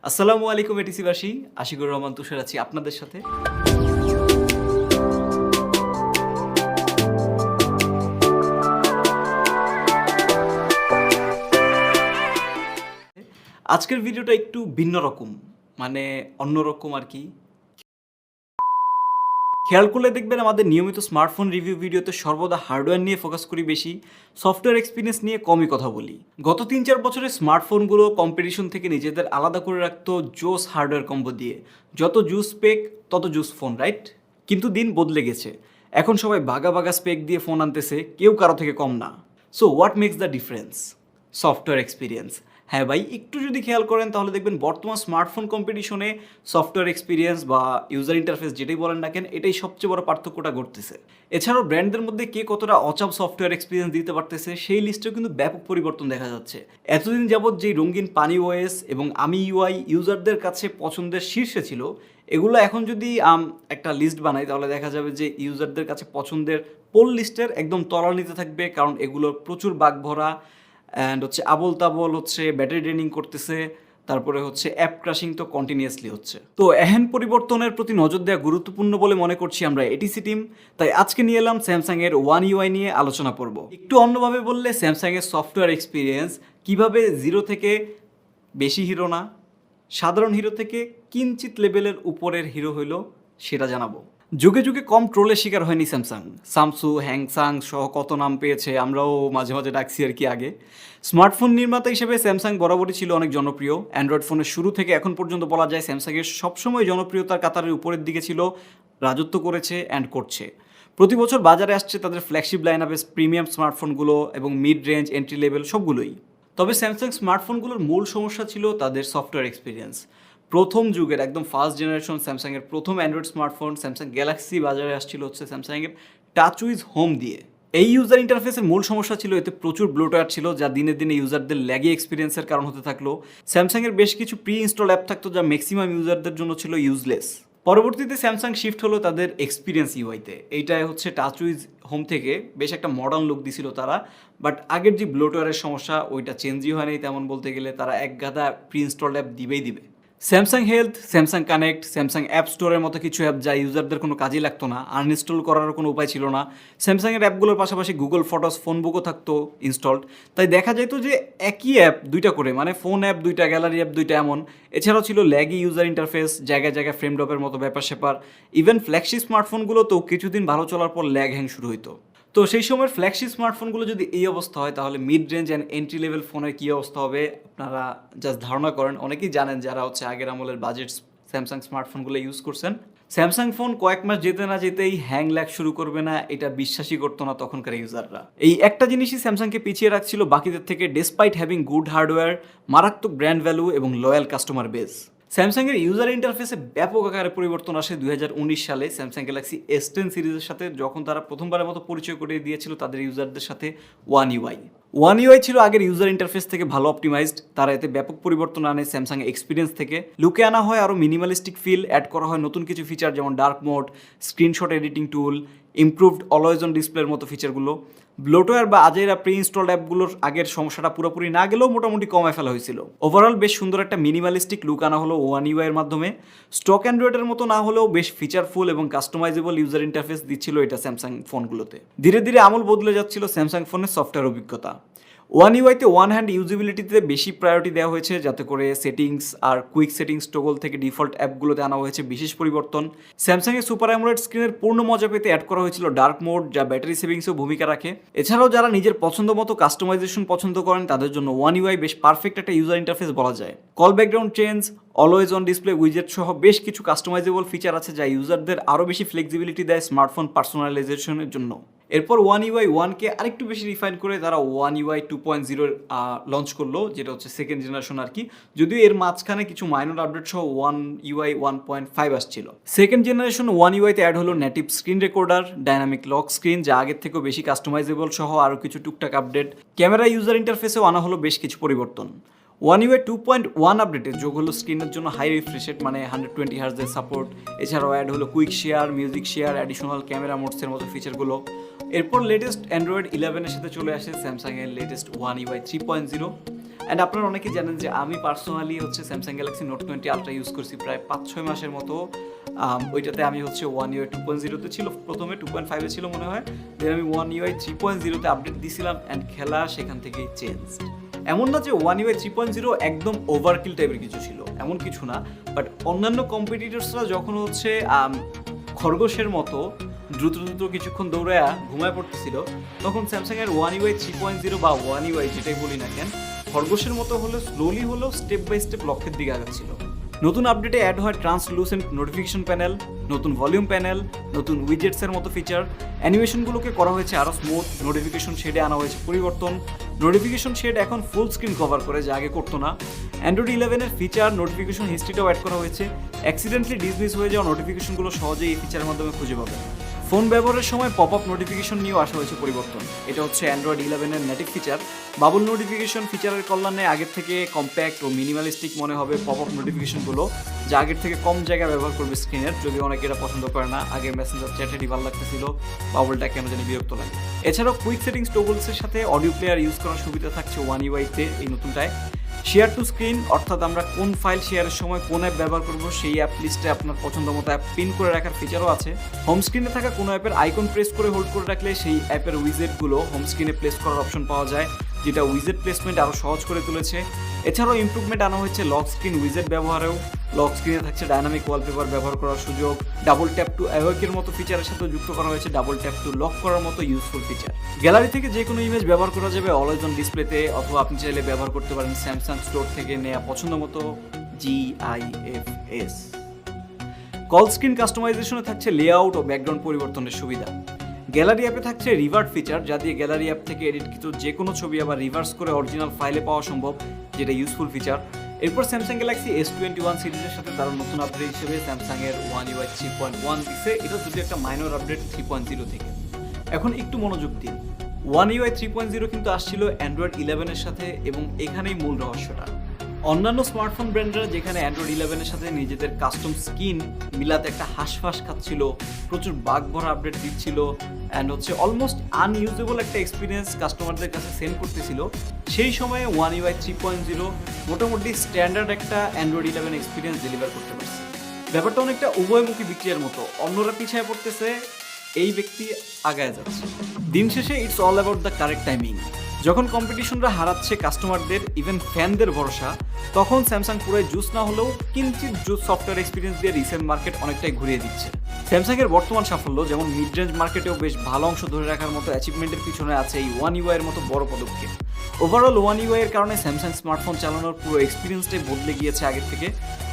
আসসালামু আলাইকুম এটিসিবাসী, আশিকুর রহমান তুষার আছি আপনাদের সাথে। আজকের ভিডিওটা একটু ভিন্ন রকম, মানে অন্যরকম আর কি। খেয়াল করলে দেখবেন আমাদের নিয়মিত স্মার্টফোন রিভিউ ভিডিওতে সর্বদা হার্ডওয়্যার নিয়ে ফোকাস করি বেশি, সফটওয়্যার এক্সপিরিয়েন্স নিয়ে কমই কথা বলি। গত 3-4 বছরে স্মার্টফোনগুলো কম্পিটিশন থেকে নিজেদের আলাদা করে রাখতো জোস হার্ডওয়্যার কম্বো দিয়ে। যত জুস স্পেক তত জুস ফোন, রাইট? কিন্তু দিন বদলে গেছে, এখন সবাই বাগা বাগা স্পেক দিয়ে ফোন আনতেছে, কেউ কারো থেকে কম না। So what makes the difference? Software experience. হ্যাঁ ভাই, একটু যদি খেয়াল করেন তাহলে দেখবেন বর্তমান স্মার্টফোন কম্পিটিশনে সফটওয়্যার এক্সপিরিয়েন্স বা ইউজার ইন্টারফেস যেটাই বলেন না কেন, এটাই সবচেয়ে বড় পার্থক্যটা ঘটতেছে। এছাড়াও ব্র্যান্ডদের মধ্যে কে কতটা অচাপ সফটওয়্যার এক্সপিরিয়েন্স দিতে পারতেছে সেই লিস্টেও কিন্তু ব্যাপক পরিবর্তন দেখা যাচ্ছে। এতদিন যাবৎ যেই রঙিন পানি ওএস এবং আমি ইউআই ইউজারদের কাছে পছন্দের শীর্ষে ছিল, এগুলো এখন যদি একটা লিস্ট বানাই তাহলে দেখা যাবে যে ইউজারদের কাছে পছন্দের পোল লিস্টের একদম তলানিতে থাকবে, কারণ এগুলোর প্রচুর বাগ ভরা and Abol Tabol battery draining করতেছে, তারপরে অ্যাপ ক্রাশিং তো কন্টিনিউয়াসলি হচ্ছে। তো এহেন পরিবর্তনের প্রতি নজর দেওয়া গুরুত্বপূর্ণ বলে মনে করছি আমরা এটিসি টিম। তাই আজকে নিয়ে এলাম স্যামসাংয়ের ওয়ান ইউআই নিয়ে আলোচনা করব। একটু অন্যভাবে বললে স্যামসাংয়ের সফটওয়্যার এক্সপিরিয়েন্স কিভাবে জিরো থেকে বেশি হিরো না, সাধারণ হিরো থেকে কিঞ্চিত লেভেলের উপরের হিরো হইল সেটা জানাবো। যুগে যুগে কম ট্রোলের শিকার হয়নি স্যামসাং। সামসু, হ্যাংসাং সহ কত নাম পেয়েছে, আমরাও মাঝে মাঝে ডাকছি আর কি। আগে স্মার্টফোন নির্মাতা হিসেবে স্যামসাং বরাবরই ছিল অনেক জনপ্রিয়। অ্যান্ড্রয়েড ফোনের শুরু থেকে এখন পর্যন্ত বলা যায় স্যামসাংয়ের সবসময় জনপ্রিয়তার কাতারের উপরের দিকে ছিল, রাজত্ব করেছে অ্যান্ড করছে। প্রতি বছর বাজারে আসছে তাদের ফ্ল্যাগশিপ লাইন আপে প্রিমিয়াম স্মার্টফোনগুলো এবং মিড রেঞ্জ, এন্ট্রি লেভেল সবগুলোই। তবে স্যামসাং স্মার্টফোনগুলোর মূল সমস্যা ছিল তাদের সফটওয়্যার এক্সপিরিয়েন্স। প্রথম যুগের একদম ফার্স্ট জেনারেশন স্যামসাংয়ের প্রথম অ্যান্ড্রয়েড স্মার্টফোন স্যামসাং গ্যালাক্সি বাজারে আসছিল স্যামসাংয়ের টাচউইজ হোম দিয়ে। এই ইউজার ইন্টারফেসের মূল সমস্যা ছিল এতে প্রচুর ব্লোটওয়্যার ছিল, যা দিনে দিনে ইউজারদের ল্যাগি এক্সপিরিয়েন্সের কারণ হতে থাকলো। স্যামসাংয়ের বেশ কিছু প্রি ইনস্টল অ্যাপ থাকতো যা ম্যাক্সিমাম ইউজারদের জন্য ছিল ইউজলেস। পরবর্তীতে স্যামসাং শিফট হলো তাদের এক্সপিরিয়েন্স ইউআইতে। এইটাই টাচউইজ হোম থেকে বেশ একটা মডার্ন লুক দিছিল তারা, বাট আগের যে ব্লোটওয়্যারের সমস্যা ওইটা চেঞ্জই হয়নি তেমন বলতে গেলে। তারা এক গাদা প্রি ইনস্টল অ্যাপ দিবেই দিবে। Samsung health, Samsung connect, Samsung app স্টোরের মতো কিছু অ্যাপ যা ইউজারদের কোনো কাজেই লাগতো না, আনইনস্টল করার কোনো উপায় ছিল না। স্যামসাংয়ের অ্যাপগুলোর পাশাপাশি গুগল ফটোস, ফোন বুকও থাকতো ইনস্টলড। তাই দেখা যেত যে একই অ্যাপ দুইটা করে, মানে ফোন অ্যাপ দুইটা, গ্যালারি অ্যাপ দুইটা এমন। এছাড়াও ছিল ল্যাগি ইউজার ইন্টারফেস, জায়গায় জায়গায় ফ্রেম ড্রপের মতো ব্যাপার স্যাপার। ইভেন ফ্ল্যাগশিপ স্মার্টফোনগুলো তো কিছুদিন ভালো চলার পর ল্যাগ হ্যাং শুরু হইতো। তো সেই সময়ের ফ্ল্যাগশিপ স্মার্টফোনগুলো যদি এই অবস্থা হয় তাহলে mid range and entry level ফোনের কী অবস্থা হবে আপনারা জাস্ট ধারণা করেন। অনেকেই জানেন যারা আগের আমলের বাজেট স্যামসাং স্মার্টফোনগুলো ইউজ করছেন। স্যামসাং ফোন কয়েক মাস যেতে না যেতেই হ্যাং ল্যাগ শুরু করবে না, এটা বিশ্বাসই করতো না তখনকার ইউজাররা। এই একটা জিনিসই স্যামসাংকে পিছিয়ে রাখছিল বাকিদের থেকে, ডেসপাইট হ্যাভিং গুড হার্ডওয়্যার, মারাত্মক ব্র্যান্ড ভ্যালু এবং লয়াল কাস্টমার বেস। স্যামসাংয়ের ইউজার ইন্টারফেসে ব্যাপক আকারে পরিবর্তন আসে 2019 সালে স্যামসাং গ্যালাক্সি S10 সিরিজের সাথে, যখন তারা প্রথমবারের মতো পরিচয় করিয়ে দিয়েছিল তাদের ইউজারদের সাথে ওয়ান ইউআই। ওয়ান ইউআই ছিল আগের ইউজার ইন্টারফেস থেকে ভালো অপটিমাইজড। তারা এতে ব্যাপক পরিবর্তন আনে স্যামসাং এক্সপিরিয়েন্স থেকে। লুকে আনা হয় আরও মিনিমালিস্টিক ফিল, অ্যাড করা হয় নতুন কিছু ফিচার যেমন dark mode, screenshot editing tool, improved always on ডিসপ্লের মতো ফিচারগুলো। ব্লোটওয়্যার বা আজেরা প্রি ইনস্টলড অ্যাপগুলোর আগের সমস্যাটা পুরোপুরি না গেলেও মোটামুটি কমায় ফেলা হয়েছিল। ওভারঅল বেশ সুন্দর একটা মিনিমালিস্টিক লুক আনা হলো ওয়ান ইউআইয়ের মাধ্যমে। স্টক অ্যান্ড্রয়েডের মতো না হলেও বেশ ফিচারফুল এবং কাস্টমাইজেবল ইউজার ইন্টারফেস দিচ্ছিল এটা স্যামসাং ফোনগুলোতে। ধীরে ধীরে আমল বদলে যাচ্ছিল স্যামসাং ফোনের সফটওয়্যার অভিজ্ঞতা। ওয়ান ইউআইতে ওয়ান হ্যান্ড ইউজিবিলিটিতে বেশি প্রায়োরিটি দেওয়া হয়েছে, যাতে করে সেটিংস আর কুইক সেটিংস টগল থেকে ডিফল্ট অ্যাপগুলোতে আনা হয়েছে বিশেষ পরিবর্তন। স্যামসাংয়ের সুপার অ্যামোলেড স্ক্রিনের পূর্ণ মজা পেতে অ্যাড করা হয়েছিল ডার্ক মোড, যা ব্যাটারি সেভিংসেও ভূমিকা রাখে। এছাড়াও যারা নিজের পছন্দ মতো কাস্টমাইজেশন পছন্দ করেন তাদের জন্য ওয়ান ইউআই বেশ পারফেক্ট একটা ইউজার ইন্টারফেস বলা যায়। Call background change, always on display উইজেট সহ বেশ কিছু কাস্টমাইজেবল ফিচার আছে যা ইউজারদের আরও বেশি ফ্লেক্সিবিলিটি দেয় স্মার্টফোন পার্সোনালাইজেশনের জন্য। এরপর ওয়ান ইউআই ওয়ানকে আরেকটু বেশি রিফাইন করে তারা ওয়ান ইউআই 2.0 লঞ্চ করলো, যেটা সেকেন্ড জেনারেশন আর কি। যদিও এর মাঝখানে কিছু মাইনর আপডেট সহ ওয়ান ইউআই 1.5 আসছিল। সেকেন্ড জেনারেশন ওয়ান ইউআইতে অ্যাড হলো native screen recorder, dynamic lock screen যা আগের থেকেও বেশি কাস্টমাইজেবল সহ আরও কিছু টুকটাক আপডেট। ক্যামেরা ইউজার ইন্টারফেসেও আনা হলো বেশ কিছু পরিবর্তন। ওয়ান ইউআই 2.1 আপডেটে যোগ হলো স্ক্রিনের জন্য হাই রিফ্রেশ রেট, মানে 120 হার্জের সাপোর্ট। এছাড়াও অ্যাড হলো quick share, music share, additional camera মোডসের মতো ফিচারগুলো। এরপর লেটেস্ট অ্যান্ড্রয়েড 11-এর সাথে চলে আসে স্যামসাংয়ের লেটেস্ট ওয়ান ইউআই 3.0। অ্যান্ড আপনারা অনেকেই জানেন যে আমি পার্সোনালি হচ্ছে Samsung Galaxy note 20 ultra use করছি প্রায় 5-6 মাসের মতো। ওইটাতে আমি হচ্ছে One UI 2.0-তে ছিল, প্রথমে 2.5-এ ছিল মনে হয়, দেন আমি One UI 3.0-তে আপডেট দিয়েছিলাম অ্যান্ড খেলা সেখান থেকেই চেঞ্জ। এমন না যে One UI 3.0 একদম ওভারকিল টাইপের কিছু ছিল, এমন কিছু না, বাট অন্যান্য কম্পিটিটরসরা যখন হচ্ছে খরগোশের মতো দ্রুত দ্রুত কিছুক্ষণ দৌড়ায়া ঘুমায় পড়তেছিল, তখন স্যামসাংয়ের One UI 3.0 বা One UI যেটাই বলি না কেন, খরগোশের মতো হলে স্লোলি হলেও স্টেপ বাই স্টেপ লক্ষ্যের দিকে আগাচ্ছিল। নতুন আপডেটে অ্যাড হয় ট্রান্সলুসেন্ট নোটিফিকেশন প্যানেল, নতুন ভলিউম প্যানেল, নতুন উইজেটসের মতো ফিচার, অ্যানিমেশনগুলোকে করা হয়েছে আরও স্মুথ, নোটিফিকেশন শেডে আনা হয়েছে পরিবর্তন, নোটিফিকেশন শেড এখন ফুল স্ক্রিন কভার করে যা আগে করতো না। অ্যান্ড্রয়েড 11-এর ফিচার নোটিফিকেশন হিস্ট্রিটাও অ্যাড করা হয়েছে, অ্যাক্সিডেন্টলি ডিসমিস হয়ে যাওয়া নোটিফিকেশনগুলো সহজেই এই ফিচারের মাধ্যমে খুঁজে পাবেন। ফোন ব্যবহারের সময় পপ আপ নোটিফিকেশন নিয়েও আসা হয়েছে পরিবর্তন, এটা হচ্ছে অ্যান্ড্রয়েড 11-এর নেটিভ ফিচার। বাবল নোটিফিকেশন ফিচারের কল্যাণে আগের থেকে কম্প্যাক্ট ও মিনিমালিস্টিক মনে হবে পপ আপ নোটিফিকেশনগুলো, যা আগের থেকে কম জায়গা ব্যবহার করবে স্ক্রিনের, যদি অনেকে এটা পছন্দ করে না। আগে মেসেঞ্জার চ্যাটেরই ভালো লাগতেছিল, বাবলটা কেন জানি বিরক্ত লাগে। এছাড়াও কুইক সেটিংস টোগলসের সাথে অডিও প্লেয়ার ইউজ করার সুবিধা থাকছে One UI-তে এই নতুনটায়। শেয়ার টু স্ক্রিন, অর্থাৎ আমরা কোন ফাইল শেয়ারের সময় কোন অ্যাপ ব্যবহার করবো সেই অ্যাপ লিস্টে আপনার পছন্দ মতো অ্যাপ পিন করে রাখার ফিচারও আছে। হোম স্ক্রিনে থাকা কোনো অ্যাপের আইকন প্রেস করে হোল্ড করে রাখলে সেই অ্যাপের উইজেটগুলো হোম স্ক্রিনে প্লেস করার অপশন পাওয়া যায়, যেটা উইজেট প্লেসমেন্ট আরও সহজ করে তুলেছে। এছাড়াও ইমপ্রুভমেন্ট আনা হয়েছে লক স্ক্রিন উইজেট ব্যবহারেও, লক স্ক্রিনে থাকছে ডায়নামিক ওয়ালপেপার ব্যবহার করার সুযোগ, ডাবল ট্যাপ টু অ্যাওয়েকের মতো ফিচারের সাথে যুক্ত করা হয়েছে ডাবল ট্যাপ টু লক করার মতো ইউজফুল ফিচার। গ্যালারি থেকে যে কোনো ইমেজ ব্যবহার করা যাবে অলওয়েজ অন ডিসপ্লেতে, অথবা আপনি চাইলে ব্যবহার করতে পারেন স্যামসাং স্টোর থেকে নেওয়া পছন্দ মতো GIFs। কল স্ক্রিন কাস্টমাইজেশনে থাকছে লেআউট ও ব্যাকগ্রাউন্ড পরিবর্তনের সুবিধা। গ্যালারি অ্যাপে থাকছে রিভার্ট ফিচার, যা দিয়ে গ্যালারি অ্যাপ থেকে এডিটকৃত যে কোনো ছবি আবার রিভার্স করে অরিজিনাল ফাইলে পাওয়া সম্ভব, যেটা ইউজফুল ফিচার। এরপর স্যামসাং গ্যালাক্সি S21 সিরিজের সাথে তার নতুন আপডেট হিসেবে স্যামসাংয়ের One UI 3.1 দিচ্ছে, এটা যদি একটা মাইনর আপডেট 3.0 থেকে। এখন একটু মনোযোগ দিন, One UI 3.0 কিন্তু আসছিল অ্যান্ড্রয়েড 11-এর সাথে, এবং এখানেই মূল রহস্যটা। অন্যান্য স্মার্টফোন ব্র্যান্ডরা যেখানে অ্যান্ড্রয়েড 11-এর সাথে নিজেদের কাস্টম স্কিন মিলাতে একটা হাঁসফাঁস খাচ্ছিল, প্রচুর বাগ ভরা আপডেট দিচ্ছিল, অ্যান্ড হচ্ছে অলমোস্ট আনইউজেবল একটা এক্সপিরিয়েন্স কাস্টমারদের কাছে সেন্ড করতেছিল, সেই সময়ে One UI 3.0 মোটামুটি স্ট্যান্ডার্ড একটা অ্যান্ড্রয়েড 11 এক্সপিরিয়েন্স ডেলিভার করতে পারছে। ব্যাপারটা অনেকটা উভয়মুখী বিক্রিয়ার মতো, অন্যরা পিছিয়ে পড়তেছে, এই ব্যক্তি আগায় যাচ্ছে। দিন শেষে it's all about the correct timing. যখন কম্পিটিশনরা হারাচ্ছে কাস্টমারদের, ইভেন ফ্যানদের ভরসা, তখন স্যামসাং পুরোই জুস না হলেও কিঞ্চিত জুস সফটওয়্যার এক্সপিরিয়েন্স দিয়ে রিসেন্ট মার্কেট অনেকটাই ঘুরিয়ে দিচ্ছে। স্যামসাংয়ের বর্তমান সাফল্য যেমন মিড রেঞ্জ মার্কেটেও বেশ ভালো অংশ ধরে রাখার মতো অ্যাচিভমেন্টের পিছনে আছে এই One UI এর মতো বড় পদক্ষেপ। ওভারঅল One UI এর কারণে স্যামসাং স্মার্টফোন চালানোর পুরো এক্সপিরিয়েন্সটাই বদলে গিয়েছে আগের থেকে।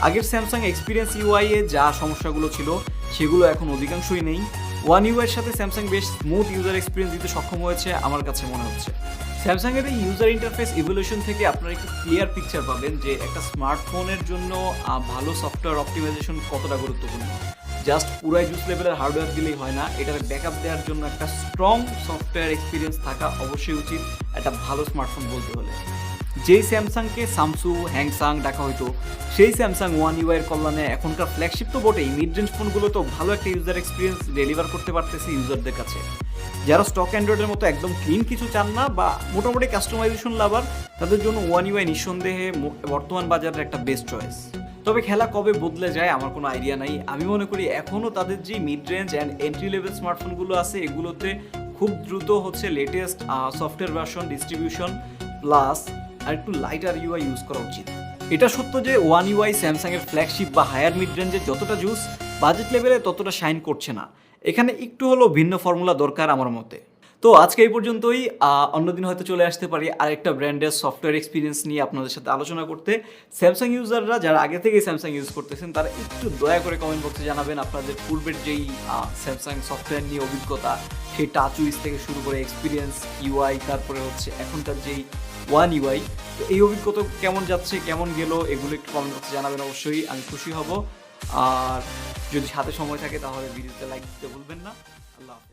আগের স্যামসাং এক্সপিরিয়েন্স UI এ যা সমস্যাগুলো ছিল সেগুলো এখন অধিকাংশই নেই। One UI এর সাথে স্যামসাং বেশ স্মুথ ইউজার এক্সপিরিয়েন্স দিতে সক্ষম হয়েছে আমার কাছে মনে হচ্ছে। স্যামসাংয়ের এই ইউজার ইন্টারফেস ইভলিউশন থেকে আপনারা একটু ক্লিয়ার পিকচার পাবেন যে একটা স্মার্টফোনের জন্য ভালো সফটওয়্যার অপটিমাইজেশন কতটা গুরুত্বপূর্ণ। জাস্ট পুরাই জুস লেভেলের হার্ডওয়্যার দিলেই হয় না, এটার ব্যাকআপ দেওয়ার জন্য একটা স্ট্রং সফটওয়্যার এক্সপিরিয়েন্স থাকা অবশ্যই উচিত একটা ভালো স্মার্টফোন বলতে হলে। যেই স্যামসাংকে সামসু হ্যাংসাং ডাকা হতো, সেই স্যামসাং One UI এর কল্যাণে এখনকার ফ্ল্যাগশিপ তো বটেই, মিড রেঞ্জ ফোনগুলো তো ভালো একটা ইউজার এক্সপিরিয়েন্স ডেলিভার করতে পারতেছে ইউজারদের কাছে। যারা স্টক অ্যান্ড্রয়েডের মতো একদম ক্লিন কিছু চান না বা মোটামুটি কাস্টমাইজেশন লাভার, তাদের জন্য One UI নিঃসন্দেহে বর্তমান বাজারের একটা বেস্ট চয়েস। তবে খেলা কবে বদলে যায় আমার কোনো আইডিয়া নাই। আমি মনে করি এখনও তাদের যে mid range and entry level স্মার্টফোনগুলো আছে এগুলোতে খুব দ্রুত হচ্ছে latest software version distribution plus আর একটু লাইটার UI ইউজ করা উচিত। এটা সত্য যে One UI স্যামসাংয়ের ফ্ল্যাগশিপ বা হায়ার মিড রেঞ্জে যতটা জুস, বাজেট লেভেলে ততটা শাইন করছে না। এখানে একটু হলেও ভিন্ন ফর্মুলা দরকার আমার মতে। তো আজকে এই পর্যন্তই, অন্যদিন হয়তো চলে আসতে পারি আরেকটা ব্র্যান্ডের সফটওয়্যার এক্সপিরিয়েন্স নিয়ে আপনাদের সাথে আলোচনা করতে। স্যামসাং ইউজাররা যারা আগে থেকেই স্যামসাং ইউজ করতেছেন তারা একটু দয়া করে কমেন্ট বক্সে জানাবেন আপনাদের পূর্বের যেই স্যামসাং সফটওয়্যার নিয়ে অভিজ্ঞতা, সেই টাচ উইজ থেকে শুরু করে এক্সপিরিয়েন্স UI, তারপরে হচ্ছে এখনকার যেই One UI, তো এই অভিজ্ঞতা কেমন যাচ্ছে, কেমন গেল, এগুলো একটু কমেন্ট বক্সে জানাবেন, অবশ্যই আমি খুশি হব। আর যদি সাথে সময় থাকে তাহলে ভিডিওতে লাইক দিতে ভুলবেন না। আল্লাহ হাফেজ।